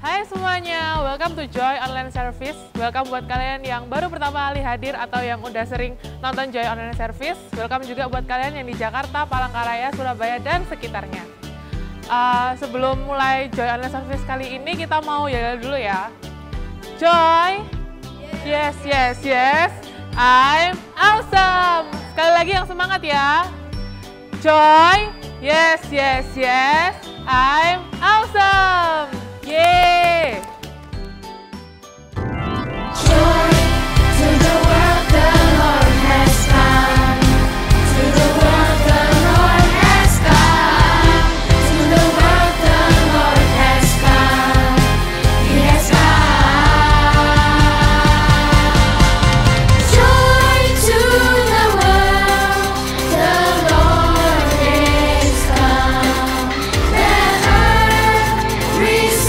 Hai semuanya, welcome to Joy Online Service. Welcome buat kalian yang baru pertama kali hadir atau yang udah sering nonton Joy Online Service. Welcome juga buat kalian yang di Jakarta, Palangkaraya, Surabaya, dan sekitarnya. Sebelum mulai Joy Online Service kali ini, kita mau yel dulu ya. Joy, yes, yes, yes, I'm awesome. Sekali lagi yang semangat ya. Joy, yes, yes, yes, I'm awesome. Yeay! Joy to the world the Lord has come. To the world the Lord has come. To the world the Lord has come. He has come. Joy to the world the Lord is come. Let earth receive.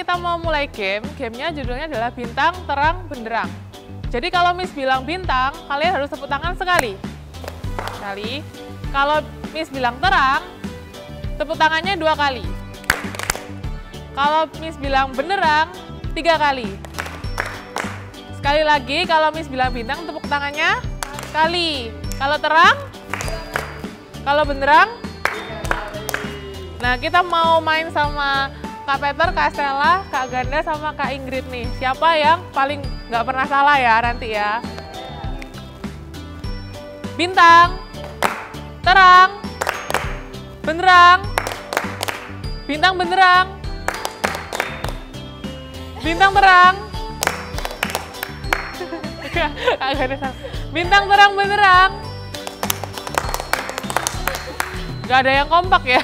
kita mau mulai game, gamenya judulnya adalah Bintang, Terang, Benderang. Jadi kalau Miss bilang bintang, kalian harus tepuk tangan sekali. Sekali. Kalau Miss bilang terang, tepuk tangannya 2 kali. Kalau Miss bilang benderang, 3 kali. Sekali lagi, kalau Miss bilang bintang, tepuk tangannya sekali. Kalau terang, kalau benderang. Nah, kita mau main sama Kak Peter, Kak Stella, Kak Ganda, sama Kak Ingrid nih. Siapa yang paling nggak pernah salah ya nanti ya? Bintang, terang, benderang, bintang benderang, bintang terang, Kak Ganda salah. Bintang terang benderang. Gak ada yang kompak ya.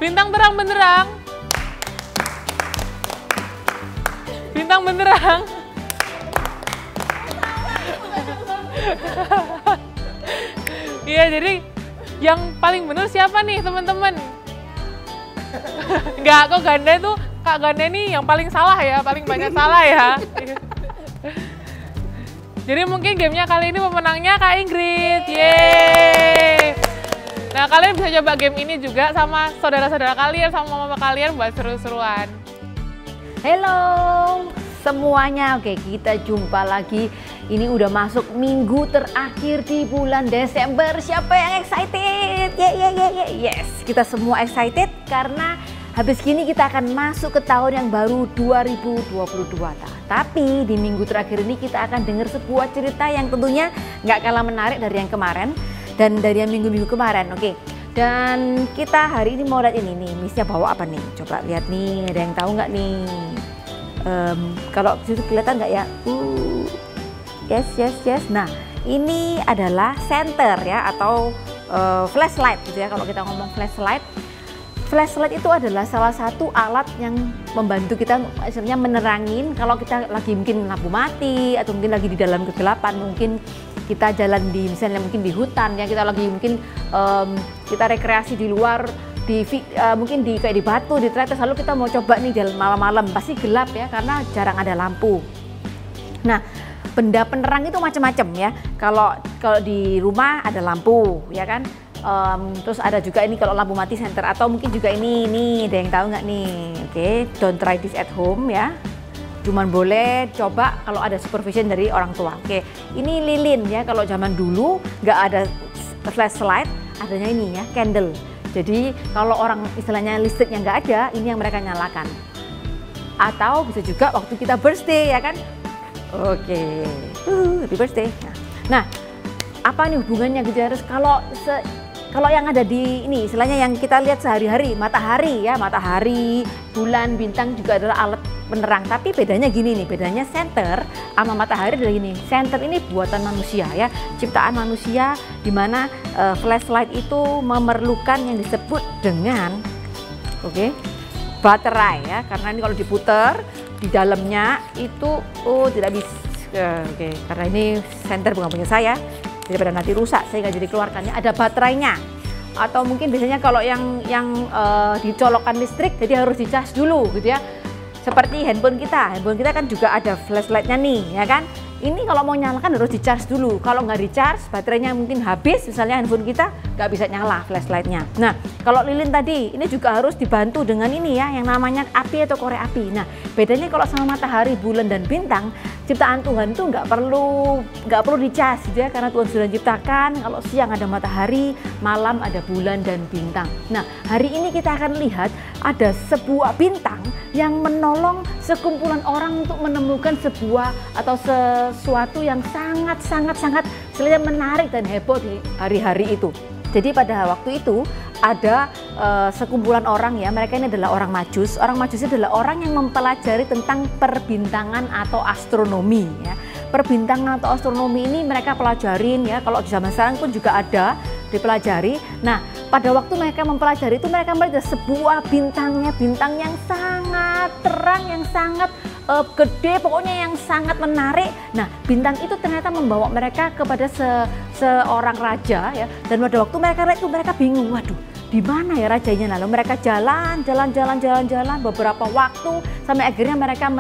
Bintang terang benderang. Bintang benderang. Iya, jadi yang paling benar siapa nih teman-teman? Enggak, kok Ganda tuh, Kak Ganda nih yang paling salah ya, paling banyak salah ya. Jadi mungkin gamenya kali ini pemenangnya Kak Ingrid. Yeay. Nah, kalian bisa coba game ini juga sama saudara-saudara kalian, sama mama kalian buat seru-seruan. Halo semuanya, oke kita jumpa lagi. Ini udah masuk minggu terakhir di bulan Desember. Siapa yang excited? Yes, kita semua excited karena habis gini kita akan masuk ke tahun yang baru 2022. Tapi di minggu terakhir ini kita akan dengar sebuah cerita yang tentunya nggak kalah menarik dari yang kemarin. Dan dari yang minggu-minggu kemarin, oke. Dan kita hari ini mau lihat ini nih, Missnya bawa apa nih? Coba lihat nih, ada yang tahu nggak nih? Kalau situ kelihatan nggak ya? Yes. Nah, ini adalah senter ya, atau flashlight gitu ya. Kalau kita ngomong flashlight itu adalah salah satu alat yang membantu kita misalnya menerangin kalau kita lagi mungkin lampu mati atau mungkin lagi di dalam kegelapan, mungkin kita jalan di misalnya mungkin di hutan ya, kita lagi mungkin kita rekreasi di luar mungkin kayak di batu, di tretes, lalu kita mau coba nih jalan malam-malam, pasti gelap ya karena jarang ada lampu. Nah, benda penerang itu macam-macam ya. Kalau di rumah ada lampu ya kan. Terus ada juga ini kalau lampu mati senter, atau mungkin juga ini ada yang tahu nggak nih? Oke, don't try this at home ya. Cuman boleh coba kalau ada supervision dari orang tua. Oke, ini lilin ya. Kalau zaman dulu nggak ada flashlight, adanya ini ya, candle. Jadi kalau orang istilahnya listriknya nggak ada, ini yang mereka nyalakan. Atau bisa juga waktu kita birthday ya kan. Oke, happy birthday. Nah, apa nih hubungannya gitu ya? Terus kalau yang ada di ini istilahnya yang kita lihat sehari-hari, matahari ya, matahari, bulan, bintang juga adalah alat penerang. Tapi bedanya gini nih, bedanya senter sama matahari adalah gini. Senter ini buatan manusia ya, ciptaan manusia, di mana flashlight itu memerlukan yang disebut dengan baterai ya, karena ini kalau diputar di dalamnya itu tidak bisa. Karena ini senter bukan punya saya, daripada nanti rusak saya nggak jadi keluarkannya, ada baterainya. Atau mungkin biasanya kalau yang dicolokkan listrik jadi harus dicas dulu gitu ya. Seperti handphone kita kan juga ada flashlightnya nih ya kan. Ini kalau mau nyalakan harus dicas dulu. Kalau nggak dicas, baterainya mungkin habis, misalnya handphone kita nggak bisa nyala flashlightnya. Nah, kalau lilin tadi, ini juga harus dibantu dengan ini ya, yang namanya api atau korek api. Nah, bedanya kalau sama matahari, bulan dan bintang, ciptaan Tuhan itu nggak perlu dicas gitu ya, karena Tuhan sudah ciptakan. Kalau siang ada matahari, malam ada bulan dan bintang. Nah, hari ini kita akan lihat ada sebuah bintang yang menolong sekumpulan orang untuk menemukan sebuah atau sesuatu yang sangat selain menarik dan heboh di hari-hari itu. Jadi pada waktu itu ada sekumpulan orang ya, mereka ini adalah orang Majus. Orang Majus adalah orang yang mempelajari tentang perbintangan atau astronomi ya. Perbintangan atau astronomi ini mereka pelajarin ya, kalau di zaman sekarang pun juga ada dipelajari. Nah, pada waktu mereka mempelajari itu mereka melihat sebuah bintang yang sangat terang, yang sangat gede, pokoknya yang sangat menarik. Nah, bintang itu ternyata membawa mereka kepada seorang raja ya. Dan pada waktu mereka lihat itu mereka bingung, waduh, di mana ya rajanya? Lalu mereka jalan beberapa waktu sampai akhirnya mereka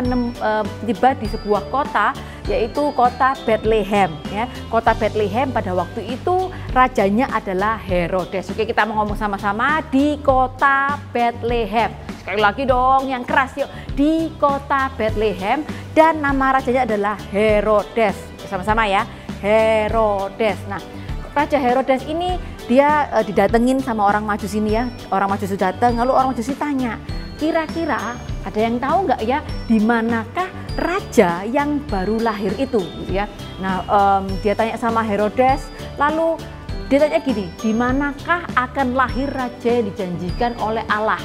tiba di sebuah kota, yaitu kota Bethlehem ya. Kota Bethlehem pada waktu itu rajanya adalah Herodes. Oke, kita mau ngomong sama-sama di kota Bethlehem. Sekali lagi dong yang keras yuk, di kota Bethlehem, dan nama rajanya adalah Herodes. Sama-sama ya, Herodes. Nah, Raja Herodes ini dia didatengin sama orang Majus ini ya. Orang Majus datang, lalu orang Majus tanya, kira-kira ada yang tahu nggak ya di manakah raja yang baru lahir itu gitu ya. Nah, dia tanya sama Herodes, lalu dia tanya gini, di manakah akan lahir raja yang dijanjikan oleh Allah?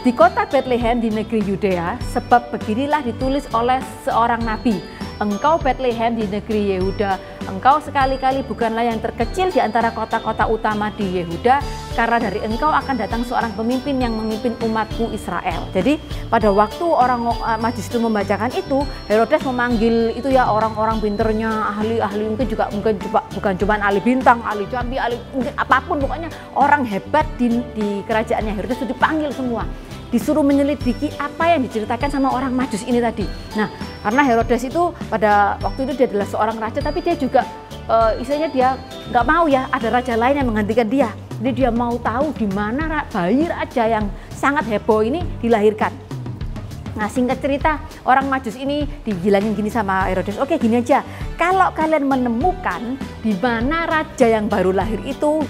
Di kota Bethlehem di negeri Yudea, sebab beginilah ditulis oleh seorang nabi. Engkau Bethlehem di negeri Yehuda, engkau sekali-kali bukanlah yang terkecil di antara kota-kota utama di Yehuda, karena dari engkau akan datang seorang pemimpin yang memimpin umatku Israel. Jadi pada waktu orang Majus itu membacakan itu, Herodes memanggil itu ya orang-orang pinternya, ahli-ahli, mungkin bukan cuma ahli bintang, ahli jambi, ahli mungkin apapun, pokoknya orang hebat di kerajaannya Herodes itu dipanggil semua. Disuruh menyelidiki apa yang diceritakan sama orang Majus ini tadi. Nah, karena Herodes itu pada waktu itu dia adalah seorang raja, tapi dia juga istilahnya dia nggak mau ya ada raja lain yang menggantikan dia. Jadi dia mau tahu di mana bayi raja yang sangat heboh ini dilahirkan. Nah, singkat cerita, orang Majus ini dibilangin gini sama Herodes, oke gini aja, kalau kalian menemukan di mana raja yang baru lahir itu,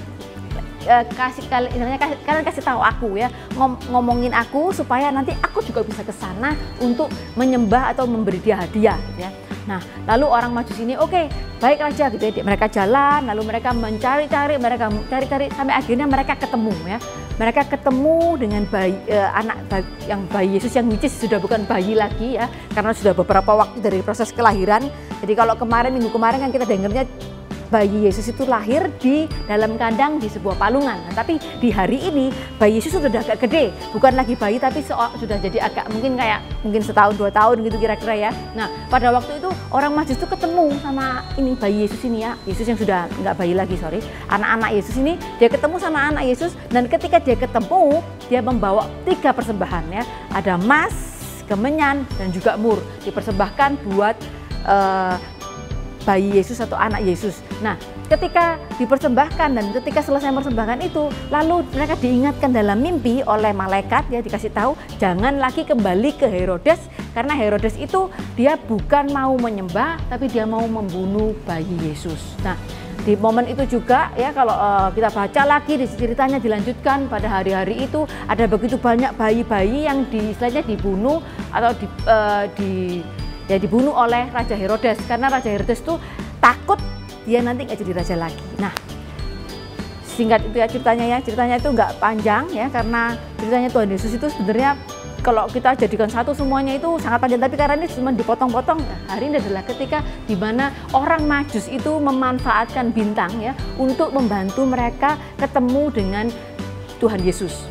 kalian kasih tahu aku ya, ngomongin aku supaya nanti aku juga bisa ke sana untuk menyembah atau memberi dia hadiah gitu ya. Nah, lalu orang Majus ini oke, baik raja gitu ya. Mereka jalan, lalu mereka mencari-cari, sampai akhirnya mereka ketemu ya. Mereka ketemu dengan bayi Yesus yang which is sudah bukan bayi lagi ya, karena sudah beberapa waktu dari proses kelahiran. Jadi kalau minggu kemarin kan kita dengarnya bayi Yesus itu lahir di dalam kandang di sebuah palungan. Nah, tapi di hari ini bayi Yesus sudah agak gede, bukan lagi bayi tapi sudah jadi agak mungkin setahun 2 tahun gitu kira-kira ya. Nah, pada waktu itu orang Majus itu ketemu sama ini bayi Yesus ini ya, Yesus yang sudah nggak bayi lagi, anak-anak Yesus ini, dia ketemu sama anak Yesus, dan ketika dia ketemu dia membawa 3 persembahan ya, ada emas, kemenyan, dan juga mur, dipersembahkan buat bayi Yesus atau anak Yesus. Nah, ketika dipersembahkan dan ketika selesai mempersembahkan itu, lalu mereka diingatkan dalam mimpi oleh malaikat ya, dikasih tahu jangan lagi kembali ke Herodes, karena Herodes itu dia bukan mau menyembah tapi dia mau membunuh bayi Yesus. Nah, di momen itu juga ya, kalau kita baca lagi di ceritanya dilanjutkan, pada hari-hari itu ada begitu banyak bayi-bayi yang istilahnya dibunuh atau dibunuh oleh Raja Herodes, karena Raja Herodes itu takut dia nanti nggak jadi raja lagi. Nah, singkat itu ya ceritanya itu nggak panjang ya, karena ceritanya Tuhan Yesus itu sebenarnya kalau kita jadikan satu semuanya itu sangat panjang, tapi karena ini cuma dipotong-potong. Hari ini adalah ketika di mana orang Majus itu memanfaatkan bintang ya untuk membantu mereka ketemu dengan Tuhan Yesus.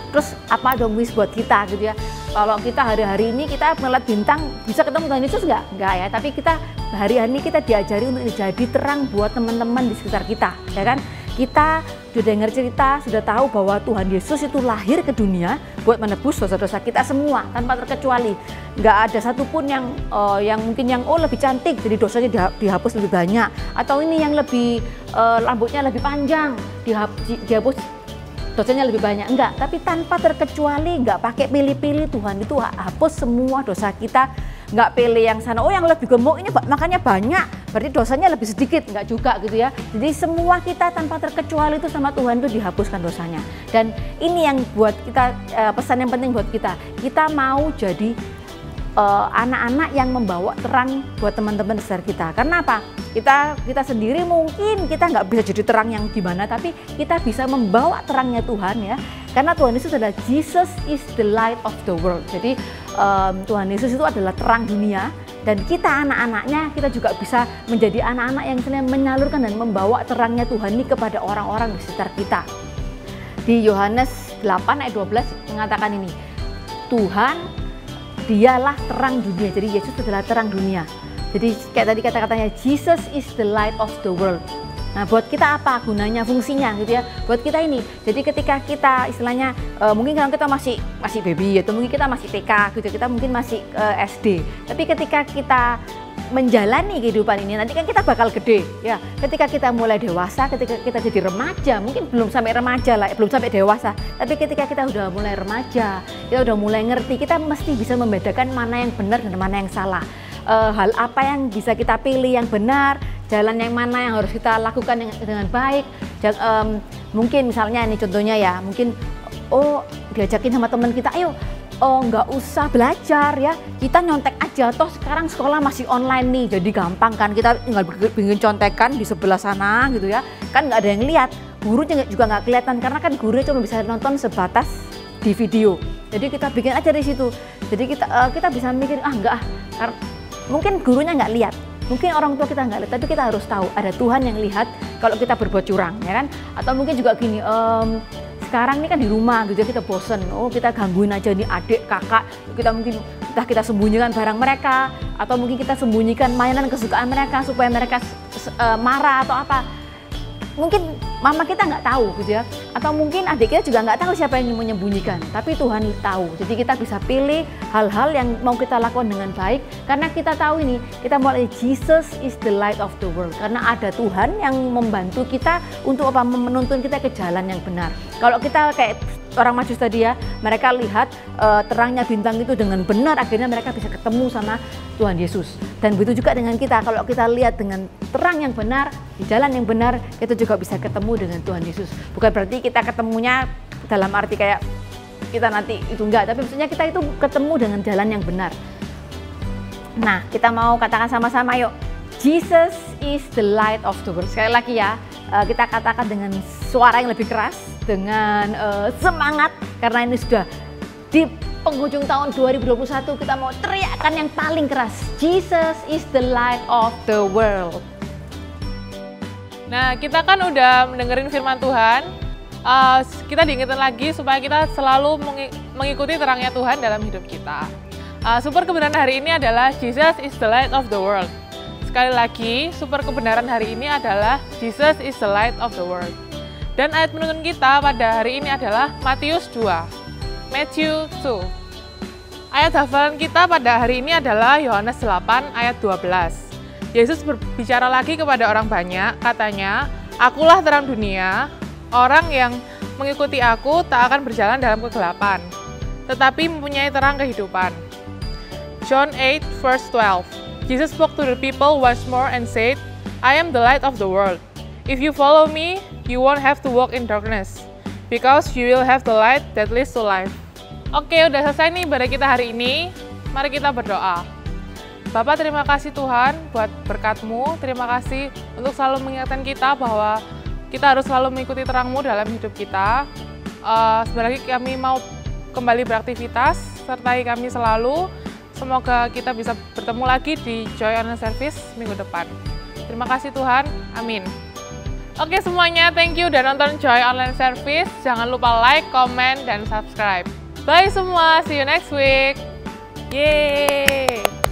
Terus apa dong buat kita gitu ya? Kalau kita hari-hari ini kita melihat bintang bisa ketemu Tuhan Yesus nggak ya? Tapi kita hari-hari ini kita diajari untuk jadi terang buat teman-teman di sekitar kita, ya kan? Kita sudah dengar cerita, sudah tahu bahwa Tuhan Yesus itu lahir ke dunia buat menebus dosa-dosa kita semua tanpa terkecuali. Nggak ada satupun yang mungkin lebih cantik jadi dosanya dihapus lebih banyak, atau ini yang lebih rambutnya lebih panjang dihapus dosanya lebih banyak, enggak, tapi tanpa terkecuali, enggak pakai pilih-pilih. Tuhan itu hapus semua dosa kita, enggak pilih yang sana, oh yang lebih gemuk ini makanya banyak, berarti dosanya lebih sedikit, enggak juga gitu ya. Jadi semua kita tanpa terkecuali itu sama Tuhan itu dihapuskan dosanya. Dan ini yang buat kita, pesan yang penting buat kita mau jadi anak-anak yang membawa terang buat teman-teman besar kita. Karena apa? Kita sendiri mungkin kita nggak bisa jadi terang yang gimana, tapi kita bisa membawa terangnya Tuhan ya. Karena Tuhan Yesus adalah Jesus is the light of the world. Jadi Tuhan Yesus itu adalah terang dunia, dan kita anak-anaknya kita juga bisa menjadi anak-anak yang menyalurkan dan membawa terangnya Tuhan ini kepada orang-orang di sekitar kita. Di Yohanes 8 ayat 12 mengatakan ini, Tuhan Dialah terang dunia. Jadi Yesus adalah terang dunia. Jadi kayak tadi kata-katanya, Jesus is the light of the world. Nah, buat kita apa gunanya, fungsinya gitu ya? Buat kita ini. Jadi ketika kita istilahnya mungkin kalau kita masih baby atau mungkin kita masih TK gitu, kita mungkin masih SD. Tapi ketika kita menjalani kehidupan ini, nanti kan kita bakal gede ya. Ketika kita mulai dewasa, ketika kita jadi remaja, mungkin belum sampai remaja lah, belum sampai dewasa, tapi ketika kita udah mulai remaja, kita udah mulai ngerti, kita mesti bisa membedakan mana yang benar dan mana yang salah. Hal apa yang bisa kita pilih yang benar, jalan yang mana yang harus kita lakukan dengan baik. Mungkin misalnya ini contohnya ya, mungkin diajakin sama teman kita, ayo nggak usah belajar ya, kita nyontek aja, toh sekarang sekolah masih online nih, jadi gampang kan, kita tinggal bikin contekan di sebelah sana gitu ya, kan nggak ada yang lihat, guru juga nggak kelihatan karena kan guru cuma bisa nonton sebatas di video, jadi kita bikin aja di situ, jadi kita bisa mikir karena mungkin gurunya nggak lihat, mungkin orang tua kita nggak lihat, tapi kita harus tahu ada Tuhan yang lihat kalau kita berbuat curang ya kan, atau mungkin juga gini, sekarang ini kan di rumah gitu kita bosen, kita gangguin aja nih adik, kakak, kita mungkin entah kita sembunyikan barang mereka atau mungkin kita sembunyikan mainan kesukaan mereka supaya mereka marah atau apa. Mungkin mama kita nggak tahu gitu ya, atau mungkin adik kita juga nggak tahu siapa yang menyembunyikan, tapi Tuhan tahu. Jadi kita bisa pilih hal-hal yang mau kita lakukan dengan baik, karena kita tahu ini, kita mulai Jesus is the light of the world, karena ada Tuhan yang membantu kita untuk menuntun kita ke jalan yang benar. Kalau kita kayak orang Majus tadi ya, mereka lihat terangnya bintang itu dengan benar, akhirnya mereka bisa ketemu sama Tuhan Yesus. Dan begitu juga dengan kita, kalau kita lihat dengan terang yang benar, di jalan yang benar, kita juga bisa ketemu dengan Tuhan Yesus. Bukan berarti kita ketemunya dalam arti kayak kita nanti itu enggak, tapi maksudnya kita itu ketemu dengan jalan yang benar. Nah, kita mau katakan sama-sama yuk, Jesus is the light of the world. Sekali lagi ya, kita katakan dengan suara yang lebih keras, dengan semangat, karena ini sudah di penghujung tahun 2021, kita mau teriakkan yang paling keras, Jesus is the light of the world. Nah, kita kan udah mendengarin firman Tuhan, kita diingetin lagi supaya kita selalu mengikuti terangnya Tuhan dalam hidup kita. Super kebenaran hari ini adalah Jesus is the light of the world. Sekali lagi, super kebenaran hari ini adalah Jesus is the light of the world. Dan ayat penuntun kita pada hari ini adalah Matius 2. Matthew 2. Ayat hafalan kita pada hari ini adalah Yohanes 8 ayat 12. Yesus berbicara lagi kepada orang banyak, katanya, "Akulah terang dunia, orang yang mengikuti aku tak akan berjalan dalam kegelapan, tetapi mempunyai terang kehidupan." John 8 verse 12. Jesus spoke to the people once more and said, "I am the light of the world. If you follow me, you won't have to walk in darkness, because you will have the light that leads to life." Oke, udah selesai nih ibadah kita hari ini. Mari kita berdoa. Bapak, terima kasih Tuhan buat berkat-Mu. Terima kasih untuk selalu mengingatkan kita bahwa kita harus selalu mengikuti terang-Mu dalam hidup kita. Sebentar lagi kami mau kembali beraktivitas, sertai kami selalu. Semoga kita bisa bertemu lagi di Joy Online Service minggu depan. Terima kasih Tuhan, amin. Oke semuanya, thank you udah nonton Joy Online Service. Jangan lupa like, comment, dan subscribe. Bye semua, see you next week. Yeay!